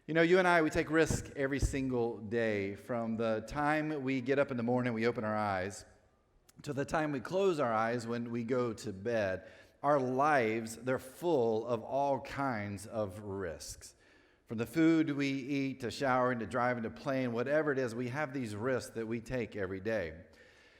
You know, you and I, we take risk every single day. From the time we get up in the morning, we open our eyes, to the time we close our eyes when we go to bed. Our lives, they're full of all kinds of risks. From the food we eat, to showering, to driving, to playing, whatever it is, we have these risks that we take every day.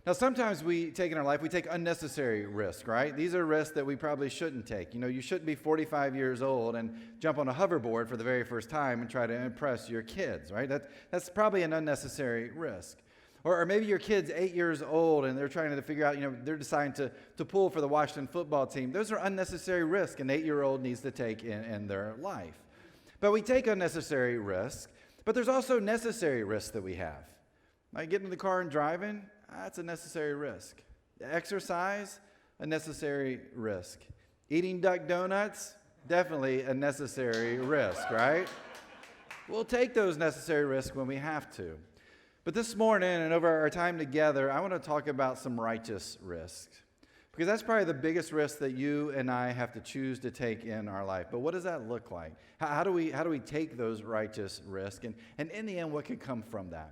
Now, sometimes we take in our life, we take unnecessary risks, right? These are risks that we probably shouldn't take. You know, you shouldn't be 45 years old and jump on a hoverboard for the very first time and try to impress your kids, right? That's probably an unnecessary risk. Or maybe your kid's 8 years old and they're trying to figure out, they're deciding to pull for the Washington football team. Those are unnecessary risks an 8-year-old needs to take in their life. But we take unnecessary risks, but there's also necessary risks that we have. Like getting in the car and driving, that's a necessary risk. Exercise, a necessary risk. Eating duck donuts, definitely a necessary risk, right? We'll take those necessary risks when we have to. But this morning and over our time together, I want to talk about some righteous risks. Because that's probably the biggest risk that you and I have to choose to take in our life. But what does that look like? How do we take those righteous risks? And in the end, what can come from that?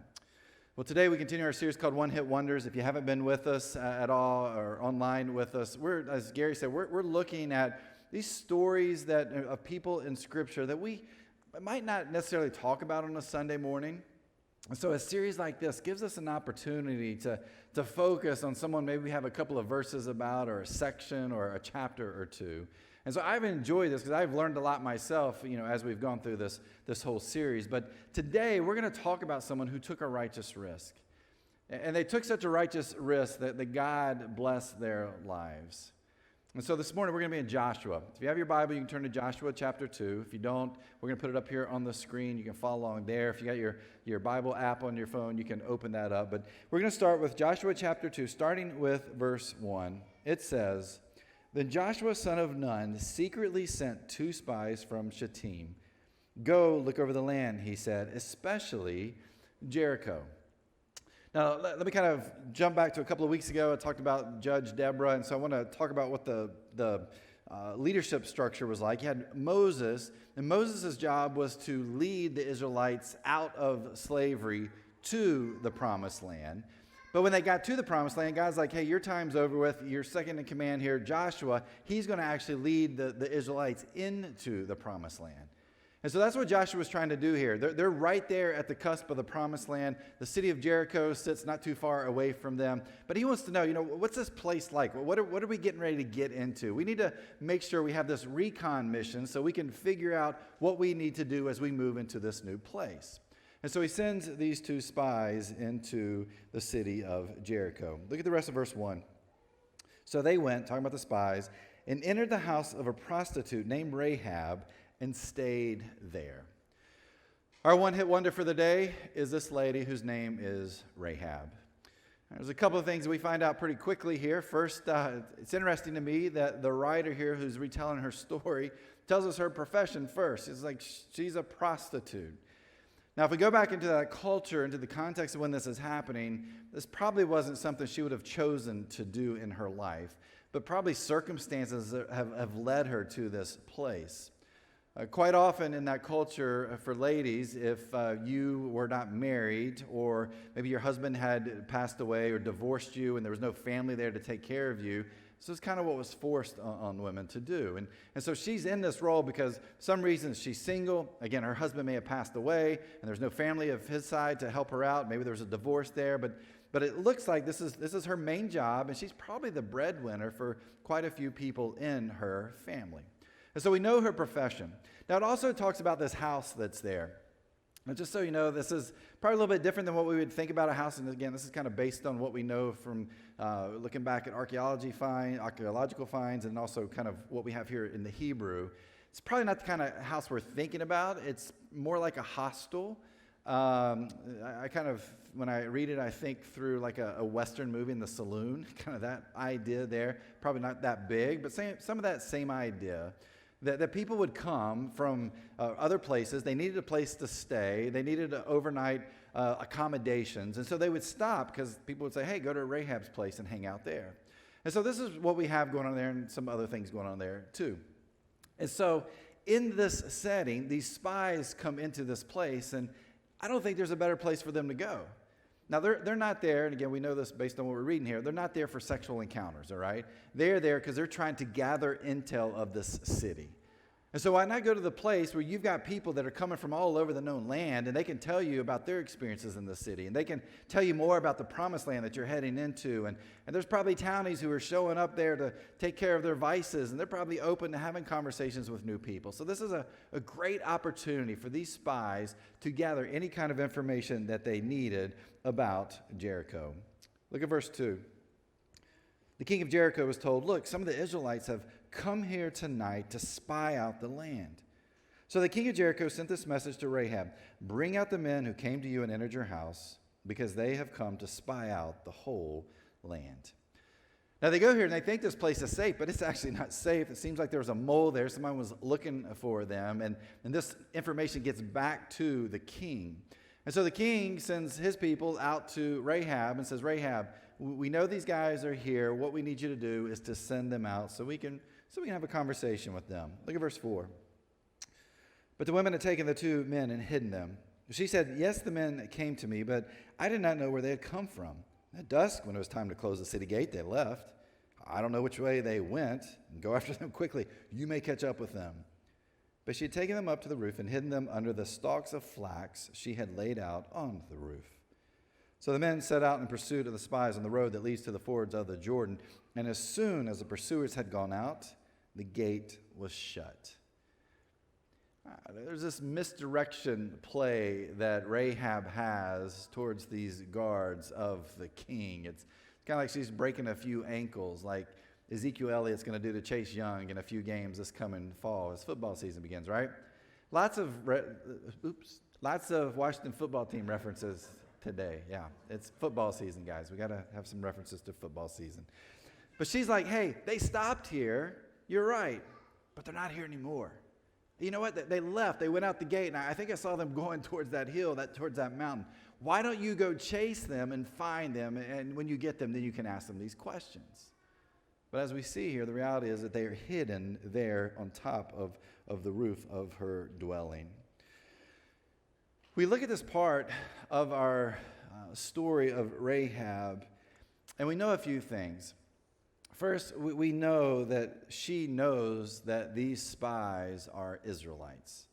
Well, today we continue our series called One Hit Wonders. If you haven't been with us at all or online with us, as Gary said, we're looking at these stories of people in Scripture that we might not necessarily talk about on a Sunday morning. And so a series like this gives us an opportunity to focus on someone maybe we have a couple of verses about, or a section or a chapter or two. And so I've enjoyed this because I've learned a lot myself, as we've gone through this whole series. But today we're going to talk about someone who took a righteous risk. And they took such a righteous risk that God blessed their lives. And so this morning we're going to be in Joshua. If you have your Bible, you can turn to Joshua chapter 2. If you don't, we're going to put it up here on the screen. You can follow along there. If you got your Bible app on your phone, you can open that up. But we're going to start with Joshua chapter 2, starting with verse 1. It says, "Then Joshua son of Nun secretly sent 2 spies from Shittim. 'Go look over the land,' he said, 'especially Jericho.'" Now, let me kind of jump back to a couple of weeks ago. I talked about Judge Debar, and so I want to talk about what the leadership structure was like. You had Moses, and Moses' job was to lead the Israelites out of slavery to the Promised Land. But when they got to the Promised Land, God's like, hey, your time's over with. You're second in command here, Joshua. He's going to actually lead the Israelites into the Promised Land. And so that's what Joshua was trying to do here. They're right there at the cusp of the Promised Land. The city of Jericho sits not too far away from them. But he wants to know, what's this place like? What are we getting ready to get into? We need to make sure we have this recon mission so we can figure out what we need to do as we move into this new place. And so he sends these 2 spies into the city of Jericho. Look at the rest of verse 1. "So they went," talking about the spies, "and entered the house of a prostitute named Rahab, and stayed there." Our one-hit wonder for the day is this lady whose name is Rahab. There's a couple of things we find out pretty quickly here. First, it's interesting to me that the writer here who's retelling her story tells us her profession first. It's like she's a prostitute. Now, if we go back into that culture, into the context of when this is happening, this probably wasn't something she would have chosen to do in her life, but probably circumstances have led her to this place. Quite often in that culture for ladies, if you were not married, or maybe your husband had passed away or divorced you and there was no family there to take care of you, this is kind of what was forced on women to do. And so she's in this role because for some reason she's single. Again, her husband may have passed away and there's no family of his side to help her out. Maybe there was a divorce there, but it looks like this is her main job, and she's probably the breadwinner for quite a few people in her family. And so we know her profession. Now, it also talks about this house that's there. And just so you know, this is probably a little bit different than what we would think about a house. And again, this is kind of based on what we know from looking back at archaeological finds, and also kind of what we have here in the Hebrew. It's probably not the kind of house we're thinking about. It's more like a hostel. I kind of, when I read it, I think through like a Western movie in the saloon, kind of that idea there. Probably not that big, but some of that same idea. That people would come from other places. They needed a place to stay. They needed overnight accommodations. And so they would stop because people would say, hey, go to Rahab's place and hang out there. And so this is what we have going on there, and some other things going on there too. And so in this setting, these spies come into this place, and I don't think there's a better place for them to go. Now, they're not there, and again, we know this based on what we're reading here, they're not there for sexual encounters, all right? They're there because they're trying to gather intel of this city. And so why not go to the place where you've got people that are coming from all over the known land, and they can tell you about their experiences in the city, and they can tell you more about the promised land that you're heading into. And there's probably townies who are showing up there to take care of their vices, and they're probably open to having conversations with new people. So this is a great opportunity for these spies to gather any kind of information that they needed about Jericho. Look at verse 2. The king of Jericho was told, look, some of the Israelites have come here tonight to spy out the land. So the king of Jericho sent this message to Rahab, bring out the men who came to you and entered your house, because they have come to spy out the whole land. Now they go here and they think this place is safe, but it's actually not safe. It seems like there was a mole there. Someone was looking for them, and this information gets back to the king. And so the king sends his people out to Rahab and says, Rahab, we know these guys are here. What we need you to do is to send them out so we can have a conversation with them. Look at verse 4. But the women had taken the two men and hidden them. She said, yes, the men came to me, but I did not know where they had come from. At dusk, when it was time to close the city gate, they left. I don't know which way they went. Go after them quickly. You may catch up with them. But she had taken them up to the roof and hidden them under the stalks of flax she had laid out on the roof. So the men set out in pursuit of the spies on the road that leads to the fords of the Jordan. And as soon as the pursuers had gone out, the gate was shut. There's this misdirection play that Rahab has towards these guards of the king. It's kind of like she's breaking a few ankles, like Ezekiel Elliott's going to do to Chase Young in a few games this coming fall as football season begins, right? Lots of Washington football team references today. Yeah, it's football season, guys. We got to have some references to football season. But she's like, hey, they stopped here. You're right, but they're not here anymore. You know what? They left. They went out the gate, and I think I saw them going towards that hill, towards that mountain. Why don't you go chase them and find them, and when you get them, then you can ask them these questions. But as we see here, the reality is that they are hidden there on top of the roof of her dwelling. We look at this part of our story of Rahab, and we know a few things. First, we know that she knows that these spies are Israelites.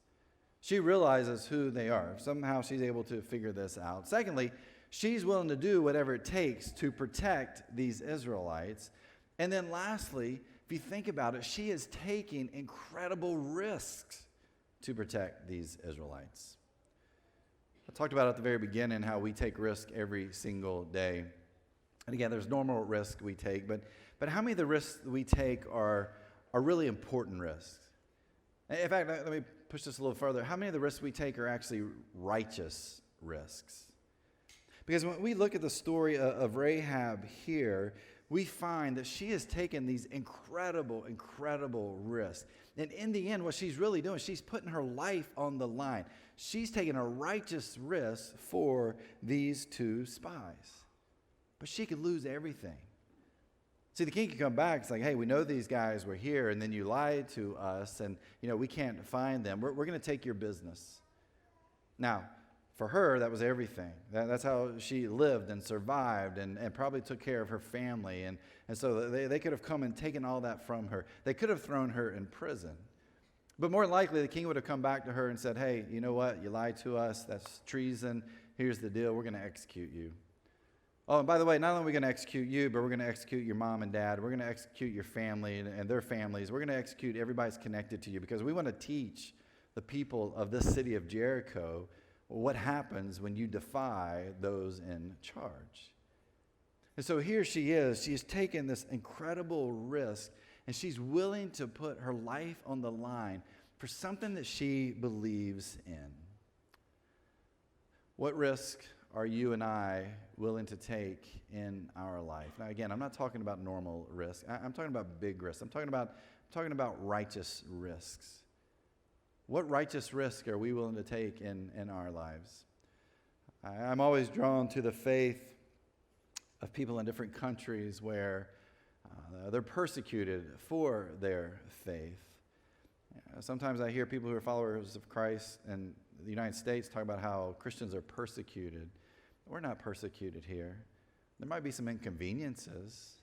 She realizes who they are. Somehow she's able to figure this out. Secondly, she's willing to do whatever it takes to protect these Israelites. And then lastly, if you think about it, she is taking incredible risks to protect these Israelites. I talked about at the very beginning how we take risk every single day. And again, there's normal risk we take, but how many of the risks we take are really important risks? In fact, let me push this a little further. How many of the risks we take are actually righteous risks? Because when we look at the story of Rahab here, we find that she has taken these incredible, incredible risks. And in the end, what she's really doing, she's putting her life on the line. She's taking a righteous risk for these two spies. But she could lose everything. See, the king could come back. It's like, hey, we know these guys were here, and then you lied to us, and, we can't find them. We're going to take your business. Now, for her, that was everything. That's how she lived and survived and probably took care of her family. And so they could have come and taken all that from her. They could have thrown her in prison. But more than likely, the king would have come back to her and said, hey, you know what? You lied to us. That's treason. Here's the deal. We're going to execute you. Oh, and by the way, not only are we going to execute you, but we're going to execute your mom and dad. We're going to execute your family and their families. We're going to execute everybody's connected to you because we want to teach the people of this city of Jericho what happens when you defy those in charge. And so here she is. She's taken this incredible risk, and she's willing to put her life on the line for something that she believes in. What risk are you and I willing to take in our life? Now, again, I'm not talking about normal risk. I'm talking about big risks. I'm talking about righteous risks. What righteous risk are we willing to take in our lives? I'm always drawn to the faith of people in different countries where they're persecuted for their faith. Sometimes I hear people who are followers of Christ in the United States talk about how Christians are persecuted. We're not persecuted here. There might be some inconveniences,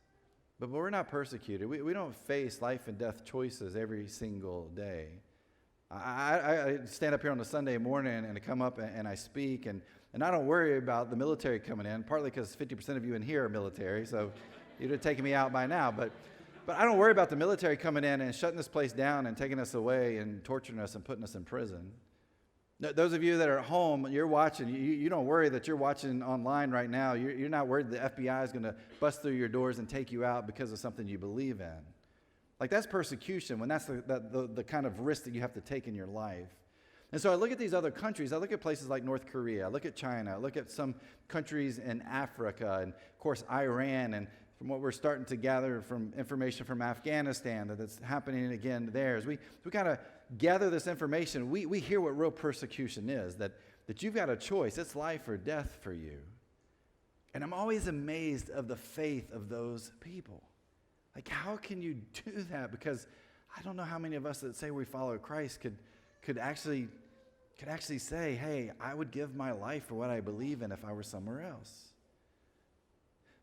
but we're not persecuted. We don't face life and death choices every single day. I stand up here on a Sunday morning and I come up and I speak, and I don't worry about the military coming in, partly because 50% of you in here are military, so you'd have taken me out by now. But I don't worry about the military coming in and shutting this place down and taking us away and torturing us and putting us in prison. Those of you that are at home, you're watching, you don't worry that you're watching online right now. You're not worried the FBI is going to bust through your doors and take you out because of something you believe in. Like, that's persecution, when that's the kind of risk that you have to take in your life. And so I look at these other countries. I look at places like North Korea. I look at China. I look at some countries in Africa, and, of course, Iran, and from what we're starting to gather from information from Afghanistan that's happening again there. As we kind of gather this information, we hear what real persecution is, that you've got a choice. It's life or death for you. And I'm always amazed of the faith of those people. Like, how can you do that? Because I don't know how many of us that say we follow Christ could actually say, hey, I would give my life for what I believe in if I were somewhere else.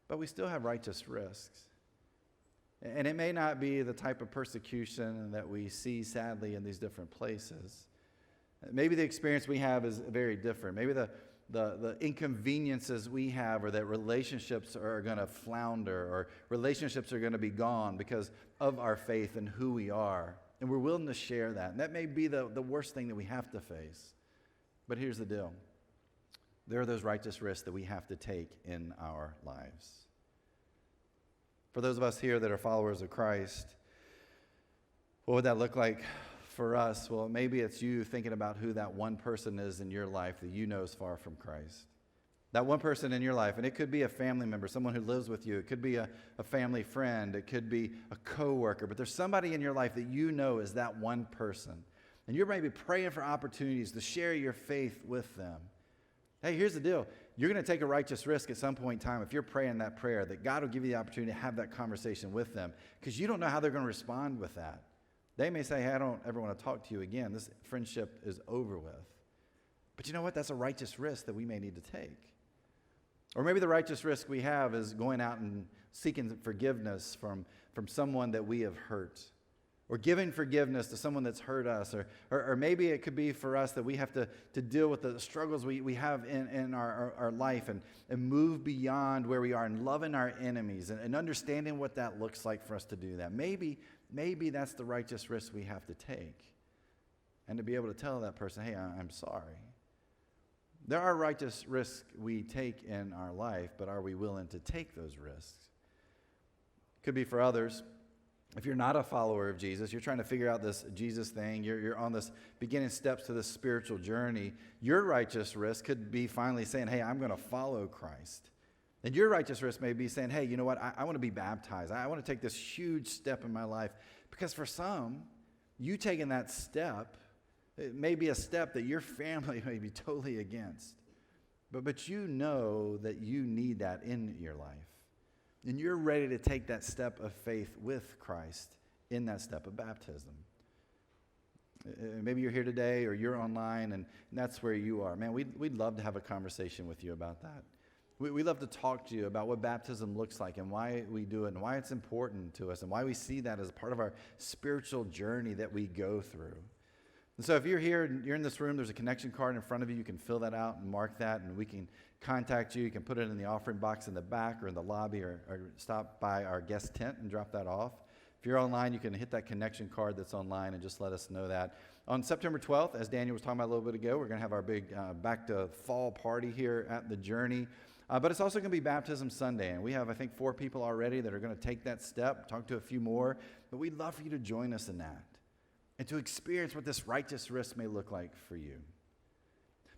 But we still have righteous risks. And it may not be the type of persecution that we see, sadly, in these different places. Maybe the experience we have is very different. Maybe the inconveniences we have, or that relationships are going to flounder, or relationships are going to be gone because of our faith and who we are. And we're willing to share that. And that may be the worst thing that we have to face. But here's the deal. There are those righteous risks that we have to take in our lives. For those of us here that are followers of Christ, what would that look like for us? Well, maybe it's you thinking about who that one person is in your life that you know is far from Christ. That one person in your life, and it could be a family member, someone who lives with you. It could be a family friend. It could be a coworker. But there's somebody in your life that you know is that one person. And you're maybe praying for opportunities to share your faith with them. Hey, here's the deal. You're going to take a righteous risk at some point in time if you're praying that prayer, that God will give you the opportunity to have that conversation with them, because you don't know how they're going to respond with that. They may say, hey, I don't ever want to talk to you again. This friendship is over with. But you know what? That's a righteous risk that we may need to take. Or maybe the righteous risk we have is going out and seeking forgiveness from someone that we have hurt, or giving forgiveness to someone that's hurt us. Or maybe it could be for us that we have to deal with the struggles we have in our life and move beyond where we are and loving our enemies and understanding what that looks like for us to do that. Maybe that's the righteous risk we have to take, and to be able to tell that person, hey, I'm sorry. There are righteous risks we take in our life, but are we willing to take those risks? Could be for others. If you're not a follower of Jesus, you're trying to figure out this Jesus thing, you're on this beginning steps to this spiritual journey, your righteous risk could be finally saying, hey, I'm going to follow Christ. And your righteous risk may be saying, hey, you know what, I want to be baptized. I want to take this huge step in my life. Because for some, you taking that step, it may be a step that your family may be totally against. But you know that you need that in your life. And you're ready to take that step of faith with Christ in that step of baptism. Maybe you're here today or you're online and that's where you are. Man, we'd love to have a conversation with you about that. We'd love to talk to you about what baptism looks like and why we do it and why it's important to us and why we see that as part of our spiritual journey that we go through. And so if you're here and you're in this room, there's a connection card in front of you. You can fill that out and mark that, and we can contact you. You can put it in the offering box in the back or in the lobby, or stop by our guest tent and drop that off. If you're online, you can hit that connection card that's online and just let us know that. On September 12th, as Daniel was talking about a little bit ago, we're going to have our big back to fall party here at the Journey. But it's also going to be Baptism Sunday, and we have, I think, 4 people already that are going to take that step, talk to a few more. But we'd love for you to join us in that and to experience what this righteous risk may look like for you.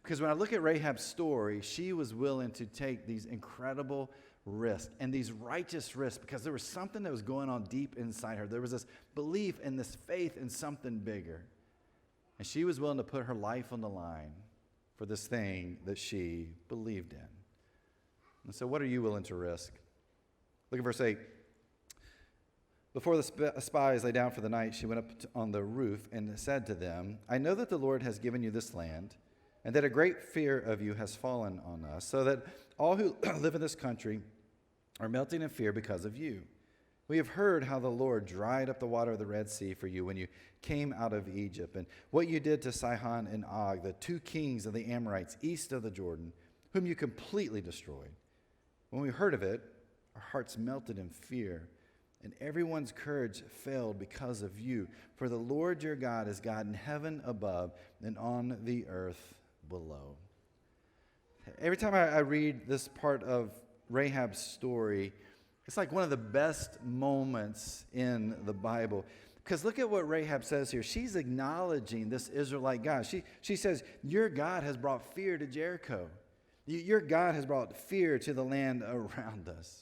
Because when I look at Rahab's story, she was willing to take these incredible risks and these righteous risks because there was something that was going on deep inside her. There was this belief and this faith in something bigger. And she was willing to put her life on the line for this thing that she believed in. And so what are you willing to risk? Look at verse 8. Before the spies lay down for the night, she went up on the roof and said to them, I know that the Lord has given you this land, and that a great fear of you has fallen on us, so that all who live in this country are melting in fear because of you. We have heard how the Lord dried up the water of the Red Sea for you when you came out of Egypt, and what you did to Sihon and Og, the two kings of the Amorites east of the Jordan, whom you completely destroyed. When we heard of it, our hearts melted in fear, and everyone's courage failed because of you. For the Lord your God is God in heaven above and on the earth below. Every time I read this part of Rahab's story, it's like one of the best moments in the Bible. Because look at what Rahab says here. She's acknowledging this Israelite God. She says, your God has brought fear to Jericho. Your God has brought fear to the land around us.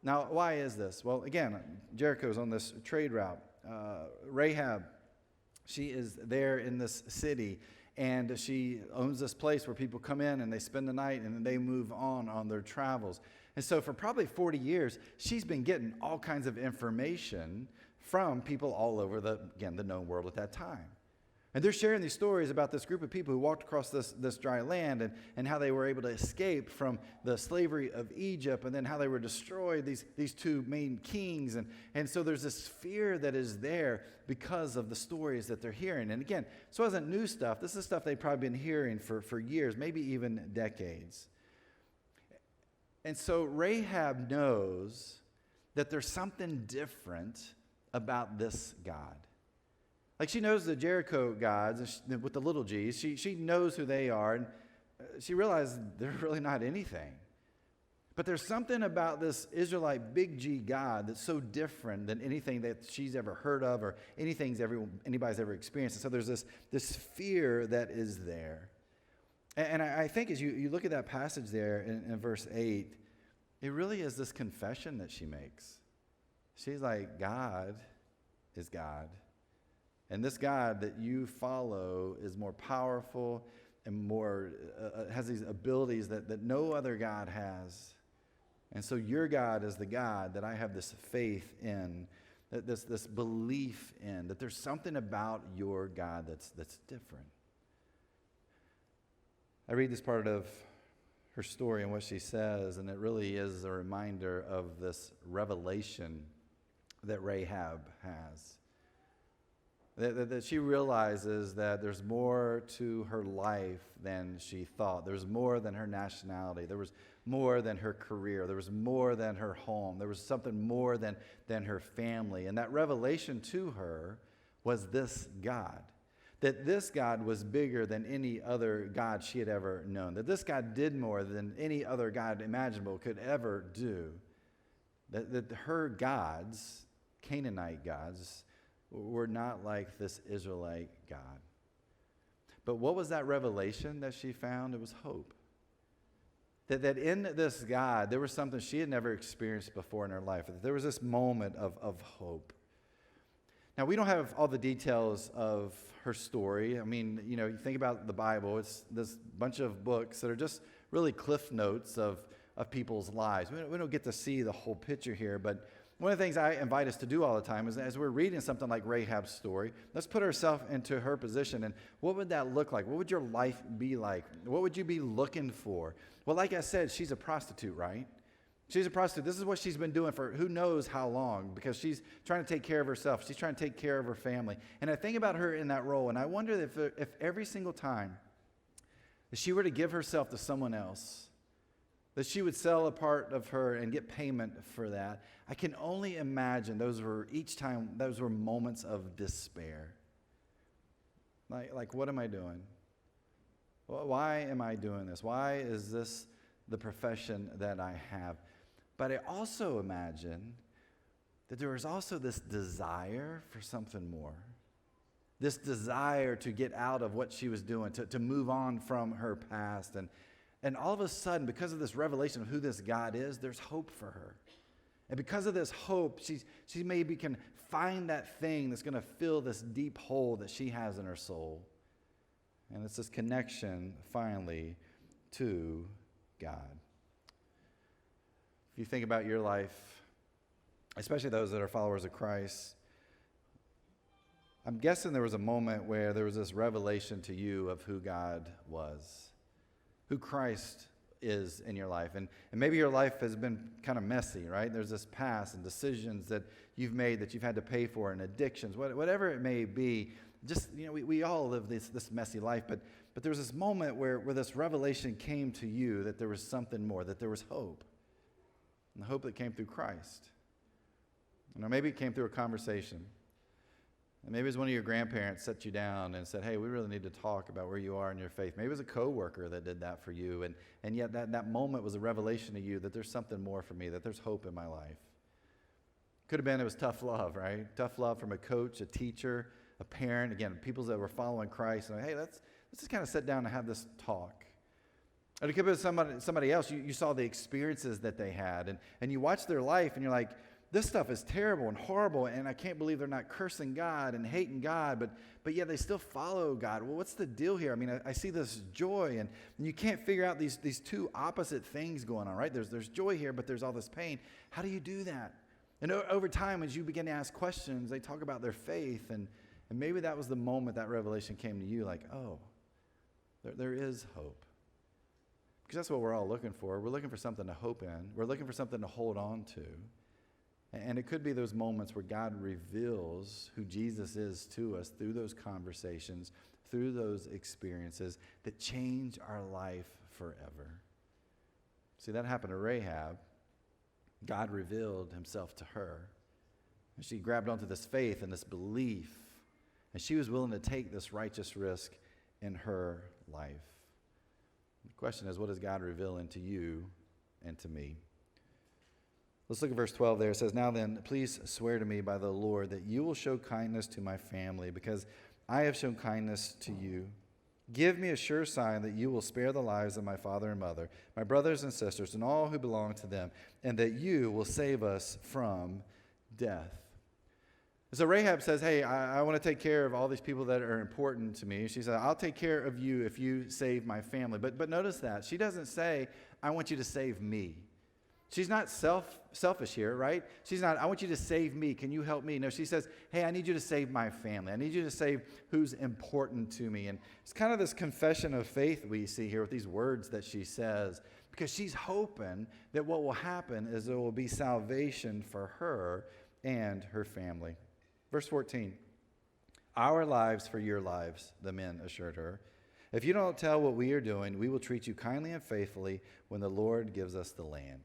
Now, why is this? Well, again, Jericho's on this trade route. Rahab, she is there in this city, and she owns this place where people come in and they spend the night and then they move on their travels. And so for probably 40 years, she's been getting all kinds of information from people all over the known world at that time. And they're sharing these stories about this group of people who walked across this dry land and how they were able to escape from the slavery of Egypt, and then how they were destroyed, these two main kings. And so there's this fear that is there because of the stories that they're hearing. And again, this wasn't new stuff. This is stuff they've probably been hearing for years, maybe even decades. And so Rahab knows that there's something different about this God. Like, she knows the Jericho gods with the little g's. She knows who they are, and she realizes they're really not anything. But there's something about this Israelite big G God that's so different than anything that she's ever heard of or anybody's ever experienced. And so there's this fear that is there. And I think as you look at that passage there in verse 8, it really is this confession that she makes. She's like, God is God. And this God that you follow is more powerful and more has these abilities that no other God has. And so your God is the God that I have this faith in, this belief in, that there's something about your God that's different. I read this part of her story and what she says, and it really is a reminder of this revelation that Rahab has. That she realizes that there's more to her life than she thought. There's more than her nationality. There was more than her career. There was more than her home. There was something more than her family. And that revelation to her was this God. That this God was bigger than any other God she had ever known. That this God did more than any other God imaginable could ever do. That her gods, Canaanite gods, were not like this Israelite God. But what was that revelation that she found? It was hope. That in this God, there was something she had never experienced before in her life. That there was this moment of hope. Now, we don't have all the details of her story. I mean, you think about the Bible, it's this bunch of books that are just really cliff notes of people's lives. We don't get to see the whole picture here, but one of the things I invite us to do all the time is, as we're reading something like Rahab's story, let's put ourselves into her position. And what would that look like? What would your life be like? What would you be looking for? Well, like I said, she's a prostitute, right? She's a prostitute. This is what she's been doing for who knows how long, because she's trying to take care of herself. She's trying to take care of her family. And I think about her in that role, and I wonder if every single time that she were to give herself to someone else, that she would sell a part of her and get payment for that. I can only imagine those were moments of despair. Like, what am I doing? Why am I doing this? Why is this the profession that I have? But I also imagine that there was also this desire for something more. This desire to get out of what she was doing, to move on from her past. And all of a sudden, because of this revelation of who this God is, there's hope for her. And because of this hope, she maybe can find that thing that's going to fill this deep hole that she has in her soul. And it's this connection, finally, to God. If you think about your life, especially those that are followers of Christ, I'm guessing there was a moment where there was this revelation to you of who God was, who Christ is in your life. And maybe your life has been kind of messy, right? There's this past and decisions that you've made that you've had to pay for, and addictions, whatever it may be. Just, we all live this messy life, but there was this moment where this revelation came to you that there was something more, that there was hope. And the hope that came through Christ. Maybe it came through a conversation. And maybe it was one of your grandparents set you down and said, hey, we really need to talk about where you are in your faith. Maybe it was a coworker that did that for you. And yet that moment was a revelation to you that there's something more for me, that there's hope in my life. Could have been it was tough love, right? Tough love from a coach, a teacher, a parent. Again, people that were following Christ. And hey, let's just kind of sit down and have this talk. Or it could have been somebody else. You saw the experiences that they had. And you watch their life and you're like, this stuff is terrible and horrible, and I can't believe they're not cursing God and hating God, but yet they still follow God. Well, what's the deal here? I mean, I see this joy, and you can't figure out these two opposite things going on, right? There's joy here, but there's all this pain. How do you do that? And over time, as you begin to ask questions, they talk about their faith, and maybe that was the moment that revelation came to you, like, oh, there is hope. Because that's what we're all looking for. We're looking for something to hope in. We're looking for something to hold on to. And it could be those moments where God reveals who Jesus is to us through those conversations, through those experiences that change our life forever. See, that happened to Rahab. God revealed himself to her. And she grabbed onto this faith and this belief, and she was willing to take this righteous risk in her life. The question is, what is God revealing to you and to me? Let's look at verse 12 there. It says, now then, please swear to me by the Lord that you will show kindness to my family, because I have shown kindness to you. Give me a sure sign that you will spare the lives of my father and mother, my brothers and sisters, and all who belong to them, and that you will save us from death. So Rahab says, hey, I want to take care of all these people that are important to me. She said, I'll take care of you if you save my family. But notice that. She doesn't say, I want you to save me. She's not selfish here, right? She's not, I want you to save me. Can you help me? No, she says, hey, I need you to save my family. I need you to save who's important to me. And it's kind of this confession of faith we see here with these words that she says, because she's hoping that what will happen is there will be salvation for her and her family. Verse 14, our lives for your lives, the men assured her. If you don't tell what we are doing, we will treat you kindly and faithfully when the Lord gives us the land.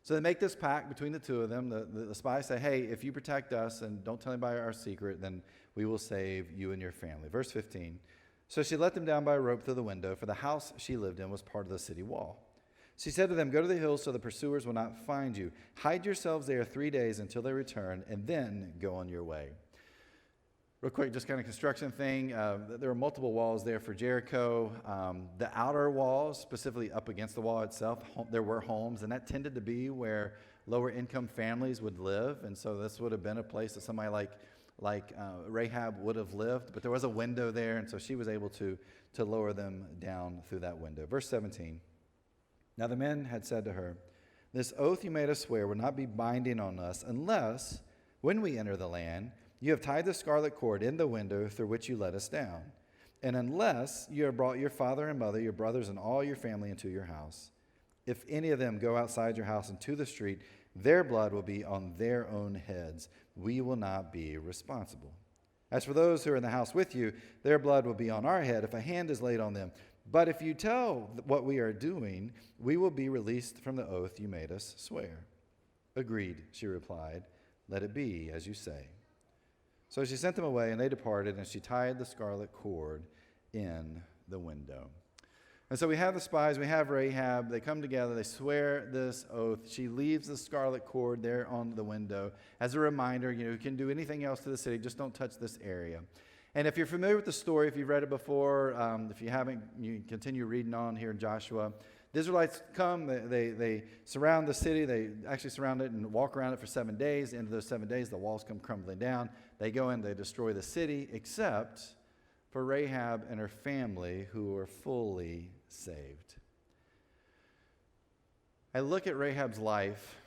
So they make this pact between the two of them. The spies say, hey, if you protect us and don't tell anybody our secret, then we will save you and your family. Verse 15, so she let them down by a rope through the window, for the house she lived in was part of the city wall. She said to them, go to the hills so the pursuers will not find you. Hide yourselves there 3 days until they return, and then go on your way. Real quick, just kind of construction thing. There were multiple walls there for Jericho. The outer walls, specifically up against the wall itself, there were homes, and that tended to be where lower income families would live. And so this would have been a place that somebody like Rahab would have lived. But there was a window there, and so she was able to lower them down through that window. Verse 17. Now the men had said to her, this oath you made us swear would not be binding on us unless, when we enter the land, you have tied the scarlet cord in the window through which you let us down, and unless you have brought your father and mother, your brothers, and all your family into your house. If any of them go outside your house into the street, their blood will be on their own heads. We will not be responsible. As for those who are in the house with you, their blood will be on our head if a hand is laid on them. But if you tell what we are doing, we will be released from the oath you made us swear. Agreed, she replied. Let it be as you say. So she sent them away, and they departed, and she tied the scarlet cord in the window. And so we have the spies, we have Rahab, they come together, they swear this oath. She leaves the scarlet cord there on the window as a reminder, you can do anything else to the city, just don't touch this area. And if you're familiar with the story, if you've read it before, if you haven't, you can continue reading on here in Joshua. The Israelites come, they surround the city, they actually surround it and walk around it for 7 days. Into those 7 days, the walls come crumbling down. They go in, they destroy the city, except for Rahab and her family, who are fully saved. I look at Rahab's life,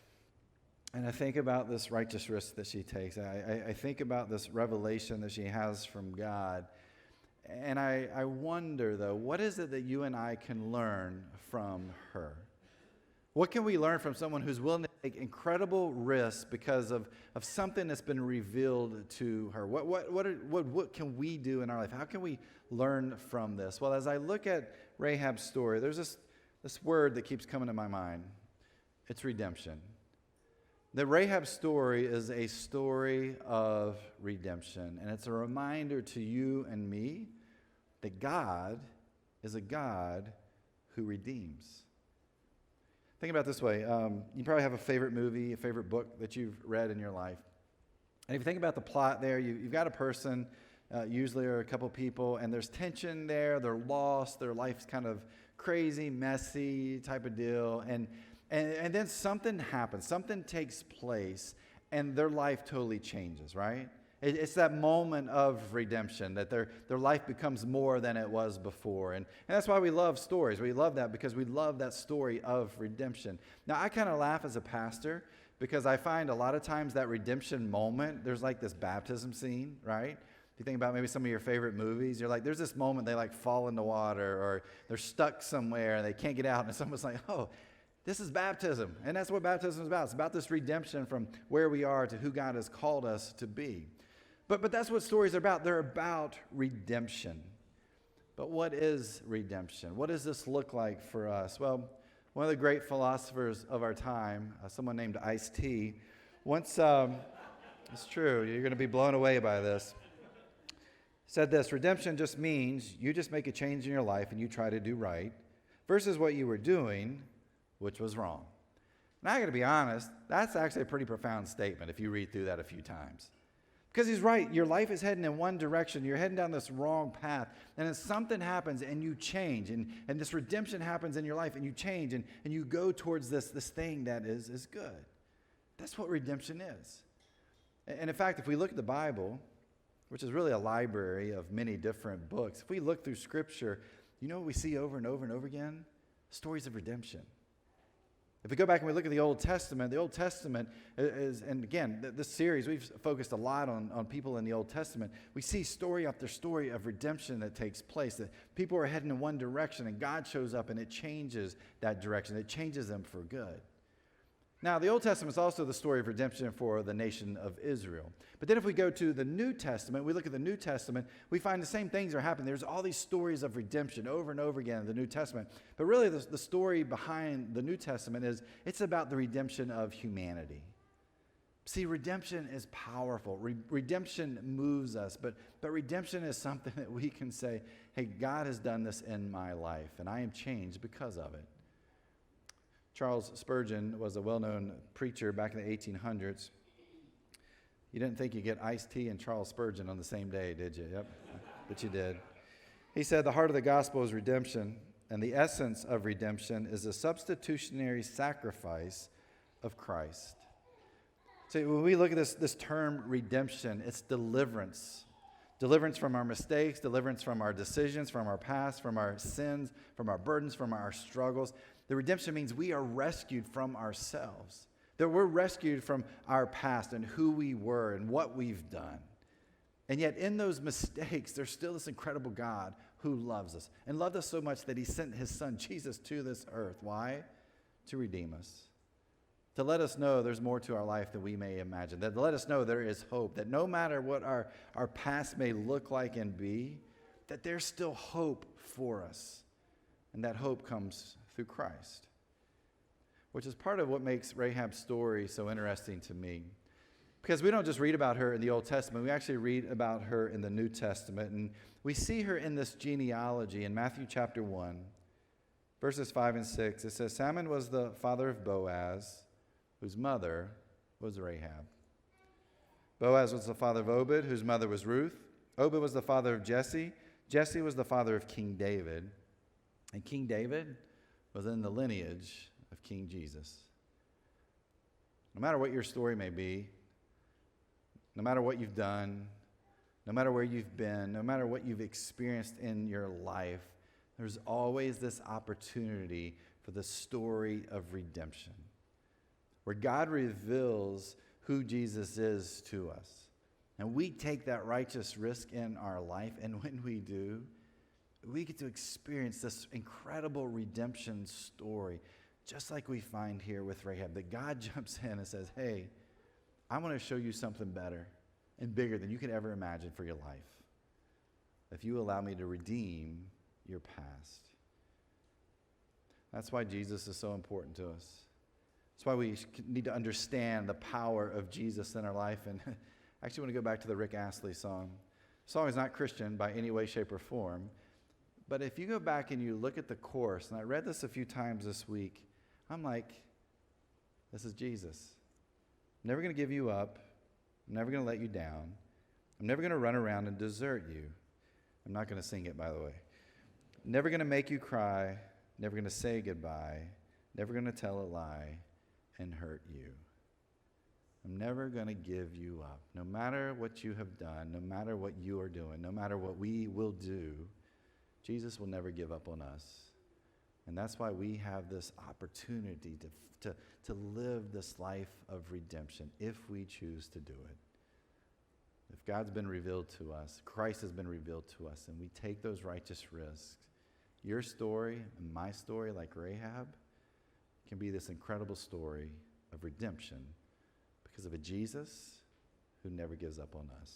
And I think about this righteous risk that she takes. I think about this revelation that she has from God. And I wonder, though, what is it that you and I can learn from her? What can we learn from someone who's willing to take incredible risks because of something that's been revealed to her? What can we do in our life? How can we learn from this? Well, as I look at Rahab's story, there's this word that keeps coming to my mind. It's redemption. The Rahab story is a story of redemption, and it's a reminder to you and me that God is a God who redeems. Think about it this way. You probably have a favorite movie, a favorite book that you've read in your life. And if you think about the plot there, you've got a person, usually or a couple people, and there's tension there. They're lost. Their life's kind of crazy, messy type of deal. And then something happens. Something takes place, and their life totally changes, right? It's that moment of redemption, that their life becomes more than it was before. And that's why we love stories. We love that because we love that story of redemption. Now, I kind of laugh as a pastor because I find a lot of times that redemption moment, there's like this baptism scene, right? If you think about maybe some of your favorite movies, you're like, there's this moment they like fall in the water or they're stuck somewhere and they can't get out. And someone's like, oh, this is baptism. And that's what baptism is about. It's about this redemption from where we are to who God has called us to be. But that's what stories are about. They're about redemption. But what is redemption? What does this look like for us? Well, one of the great philosophers of our time, someone named Ice-T, once, it's true, you're going to be blown away by this, said this: redemption just means you just make a change in your life and you try to do right versus what you were doing, which was wrong. Now, I got to be honest, that's actually a pretty profound statement if you read through that a few times. Because he's right. Your life is heading in one direction. You're heading down this wrong path. And then something happens and you change. And this redemption happens in your life and you change. And you go towards this thing that is good. That's what redemption is. And in fact, if we look at the Bible, which is really a library of many different books, if we look through Scripture, you know what we see over and over and over again? Stories of redemption. If we go back and we look at the Old Testament is, and again, this series, we've focused a lot on people in the Old Testament. We see story after story of redemption that takes place, that people are heading in one direction and God shows up and it changes that direction. It changes them for good. Now, the Old Testament is also the story of redemption for the nation of Israel. But then if we go to the New Testament, we look at the New Testament, we find the same things are happening. There's all these stories of redemption over and over again in the New Testament. But really, the story behind the New Testament is it's about the redemption of humanity. See, redemption is powerful. Redemption moves us. But redemption is something that we can say, hey, God has done this in my life, and I am changed because of it. Charles Spurgeon was a well-known preacher back in the 1800s. You didn't think you'd get Ice-T and Charles Spurgeon on the same day, did you? Yep, but you did. He said, the heart of the gospel is redemption, and the essence of redemption is the substitutionary sacrifice of Christ. So when we look at this term redemption, it's deliverance. Deliverance from our mistakes, deliverance from our decisions, from our past, from our sins, from our burdens, from our struggles. The redemption means we are rescued from ourselves. That we're rescued from our past and who we were and what we've done. And yet in those mistakes, there's still this incredible God who loves us. And loved us so much that he sent his son Jesus to this earth. Why? To redeem us. To let us know there's more to our life than we may imagine. That to let us know there is hope. That no matter what our past may look like and be, that there's still hope for us. And that hope comes through Christ. Which is part of what makes Rahab's story so interesting to me. Because we don't just read about her in the Old Testament, we actually read about her in the New Testament. And we see her in this genealogy in Matthew chapter 1, verses 5 and 6. It says, Salmon was the father of Boaz, whose mother was Rahab. Boaz was the father of Obed, whose mother was Ruth. Obed was the father of Jesse. Jesse was the father of King David. And King David was in the lineage of King Jesus. No matter what your story may be, no matter what you've done, no matter where you've been, no matter what you've experienced in your life, there's always this opportunity for the story of redemption. where God reveals who Jesus is to us. And we take that righteous risk in our life, and when we do, we get to experience this incredible redemption story, just like we find here with Rahab, that God jumps in and says, hey, I want to show you something better and bigger than you could ever imagine for your life, if you allow me to redeem your past. That's why Jesus is so important to us. That's why we need to understand the power of Jesus in our life. And I actually want to go back to the Rick Astley song. The song is not Christian by any way, shape, or form. But if you go back and you look at the chorus, and I read this a few times this week, I'm like, this is Jesus. I'm never going to give you up. I'm never going to let you down. I'm never going to run around and desert you. I'm not going to sing it, by the way. Never going to make you cry. Never going to say goodbye. Never going to tell a lie and hurt you. I'm never going to give you up. No matter what you have done, no matter what you are doing, no matter what we will do, Jesus will never give up on us. And that's why we have this opportunity to live this life of redemption if we choose to do it. If God's been revealed to us, Christ has been revealed to us, and we take those righteous risks, your story and my story, like Rahab, can be this incredible story of redemption because of a Jesus who never gives up on us.